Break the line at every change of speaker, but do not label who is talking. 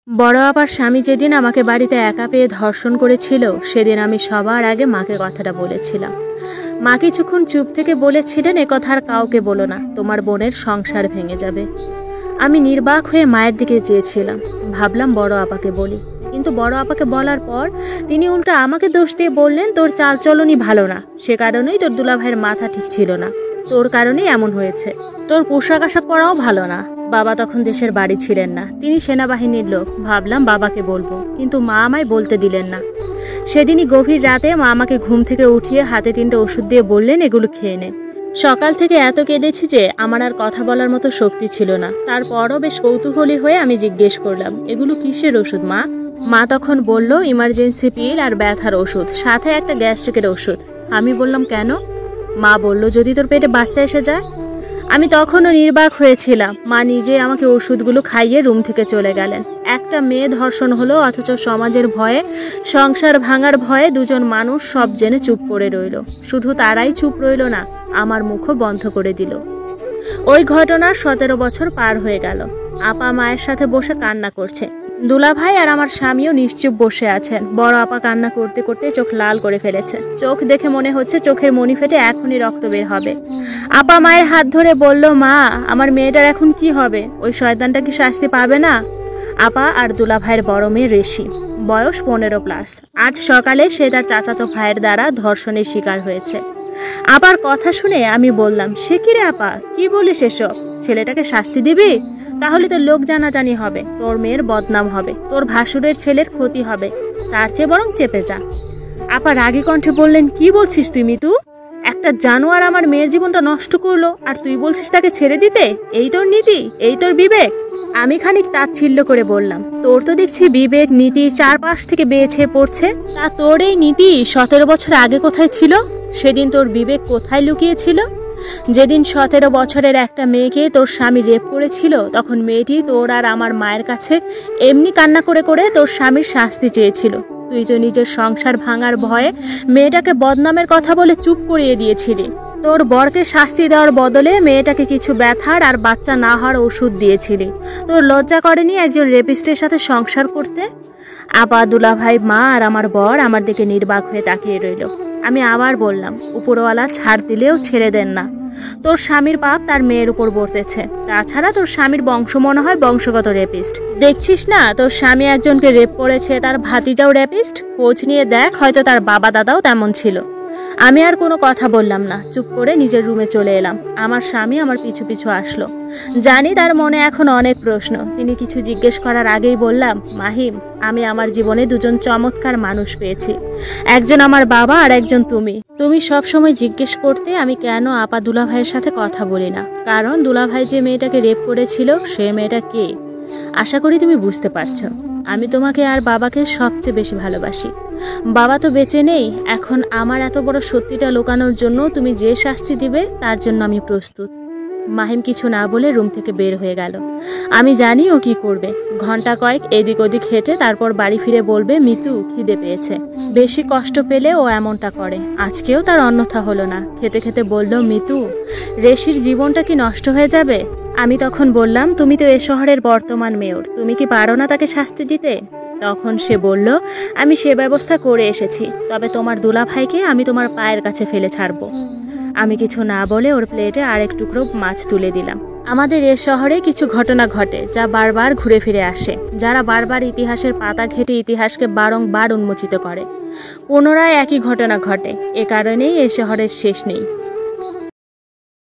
বড় আপার স্বামী যেদিন আমাকে বাড়িতে একা পেয়ে ধর্ষণ করেছিল সেদিন আমি সবার আগে মাকে কথাটা বলেছিলাম। মা কিছুক্ষণ চুপ থেকে বলেছিলেন, এ কথা আর কাউকে বলো না, তোমার বোনের সংসার ভেঙে যাবে। আমি নির্বাক হয়ে মায়ের দিকে চেয়েছিলাম, ভাবলাম বড় আপাকে বলি, কিন্তু বড় আপাকে বলার পর তিনি উল্টা আমাকে দোষ দিয়ে বললেন, তোর চালচলনই ভালো না, সে কারণেই তোর দুলাভাইয়ের মাথা ঠিক ছিল না, তোর কারণেই এমন হয়েছে, তোর পোশাক আশাক পরাও ভালো না। বাবা তখন দেশের বাড়ি ছিলেন না, তিনি সেনাবাহিনীর লোক। ভাবলাম বাবাকে বলবো, কিন্তু মা আমায় বলতে দিলেন না। সেদিনই গভীর রাতে মা আমাকে ঘুম থেকে উঠিয়ে হাতে 3টে ওষুধ দিয়ে বললেন, এগুলো খেয়ে নে। সকাল থেকে এত কেঁদেছি যে আমার আর কথা বলার মতো শক্তি ছিল না। তারপরও বেশ কৌতূহলী হয়ে আমি জিজ্ঞেস করলাম, এগুলো কিসের ওষুধ মা? মা তখন বলল, ইমার্জেন্সি পিল আর ব্যথার ওষুধ, সাথে একটা গ্যাস্ট্রিকের ওষুধ। আমি বললাম কেন? মা বলল, যদি তোর পেটে বাচ্চা এসে যায়। আমি তখনও নির্বাক হয়েছিলাম। মা নিজে আমাকে ওষুধগুলো খাইয়ে রুম থেকে চলে গেলেন। একটা মেয়ে ধর্ষণ হলো, অথচ সমাজের ভয়ে, সংসার ভাঙার ভয়ে দুজন মানুষ সব জেনে চুপ করে রইল। শুধু তারাই চুপ রইল না, আমার মুখও বন্ধ করে দিল। ওই ঘটনার 17 বছর পার হয়ে গেল। আপা মায়ের সাথে বসে কান্না করছে, দুলাভাই আর আমার স্বামীও নিশ্চুপ বসে আছেন। বড় আপা কান্না করতে করতে চোখ লাল করে ফেলেছে। চোখ দেখে মনে হচ্ছে চোখের মণি ফেটে এখনই রক্ত বের হবে। আপা মায়ের হাত ধরে বলল, মা, আমার মেয়েটার এখন কি হবে? ওই শয়তানটা কি শাস্তি পাবে না? আপা আর দুলাভাইয়ের বড় মেয়ে ঋষি, বয়স 15+। আজ সকালে সে তার চাচাতো ভাইয়ের দ্বারা ধর্ষণের শিকার হয়েছে। আপার কথা শুনে আমি বললাম, সে কি রে আপা, কি বলিস এসব? ছেলেটাকে শাস্তি দিবি? তাহলে তো লোক জানাজানি হবে, তোর মেয়ের বদনাম হবে, তোর ভাসুরের ছেলের ক্ষতি হবে, তার চেয়ে বরং চেপে যা। আপা রাগী কণ্ঠে বললেন, কি বলছিস তুই মিতু? একটা জানোয়ার আমার মেয়ের জীবনটা নষ্ট করলো, আর তুই বলছিস তাকে ছেড়ে দিতে? এই তোর নীতি, এই তোর বিবেক? আমি খানিক তাচ্ছিল্য করে বললাম, তোর তো দেখছি বিবেক নীতি চারপাশ থেকে বেছে পড়ছে। তা তোর এই নীতি 17 বছর আগে কোথায় ছিল? সেদিন তোর বিবেক কোথায় লুকিয়েছিল? যেদিন 17 বছরের একটা মেয়েকে তোর স্বামী রেপ করেছিল, তখন মেয়েটি তোর আর আমার মায়ের কাছে এমনি কান্না করে করে তোর স্বামীর শাস্তি চেয়েছিল। তুই তো নিজের সংসার ভাঙার ভয়ে মেয়েটাকে বদনামের কথা বলে চুপ করিয়ে দিয়েছিলি। তোর বরকে শাস্তি দেওয়ার বদলে মেয়েটাকে কিছু ব্যথার আর বাচ্চা না হওয়ার ওষুধ দিয়েছিলি। তোর লজ্জা করেনি একজন রেপিস্টের সাথে সংসার করতে? আপা, দুলাভাই, মা আর আমার বর আমার দিকে নির্বাক হয়ে তাকিয়ে রইল। আমি আবার বললাম, উপরওয়ালা ছাড় দিলেও ছেড়ে দেন না। তোর স্বামীর পাপ তার মেয়ের উপর বর্তেছে। তাছাড়া তোর স্বামীর বংশ মনে হয় বংশগত রেপিস্ট। দেখছিস না, তোর স্বামী একজনকে রেপ করেছে, তার ভাতিজাও রেপিস্ট। খোঁজ নিয়ে দেখ, হয়তো তার বাবা দাদাও তেমন ছিল। আমি আর কোনো কথা বললাম না, চুপ করে নিজের রুমে চলে এলাম। আমার স্বামী আমার পিছু পিছু আসলো। জানি তার মনে এখন অনেক প্রশ্ন। তিনি কিছু জিজ্ঞেস করার আগেই বললাম, মাহিম, আমি আমার জীবনে দুজন চমৎকার মানুষ পেয়েছি। একজন আমার বাবা আর একজন তুমি। তুমি সব সময় জিজ্ঞেস করতে আমি কেন আপা দুলাভাইয়ের সাথে কথা বলি না, কারণ দুলাভাই যে মেয়েটাকে রেপ করেছিল সে মেয়েটা কে। আশা করি তুমি বুঝতে পারছো। আমি তোমাকে আর বাবাকে সবচেয়ে বেশি ভালোবাসি। বাবা তো বেঁচে নেই, এখন আমার এত বড় সত্যিটা লুকানোর জন্য তুমি যে শাস্তি দিবে তার জন্য আমি প্রস্তুত। মাহিম কিছু না বলে রুম থেকে বের হয়ে গেল। আমি জানি ও কি করবে। ঘন্টা কয়েক এদিক ওদিক হেঁটে তারপর বাড়ি ফিরে বলবে, মিতু খিদে পেয়েছে। বেশি কষ্ট পেলে ও এমনটা করে। আজকেও তার অন্যথা হলো না। খেতে খেতে বলল, মিতু, ঋষির জীবনটা কি নষ্ট হয়ে যাবে? আমি তখন বললাম, তুমি তো এ শহরের বর্তমান মেয়র, তুমি কি পারো না তাকে শাস্তি দিতে? তখন সে বলল, আমি সে ব্যবস্থা করে এসেছি, তবে তোমার দুলাভাইকে আমি তোমার পায়ের কাছে ফেলে ছাড়বো। আমি কিছু না বলে ওর প্লেটে আরেক টুকরো মাছ তুলে দিলাম। আমাদের এ শহরে কিছু ঘটনা ঘটে যা বারবার ঘুরে ফিরে আসে, যারা বারবার ইতিহাসের পাতা ঘেঁটে ইতিহাসকে বারংবার উন্মোচিত করে। পুনরায় একই ঘটনা ঘটে। এ কারণেই এ শহরের শেষ নেই।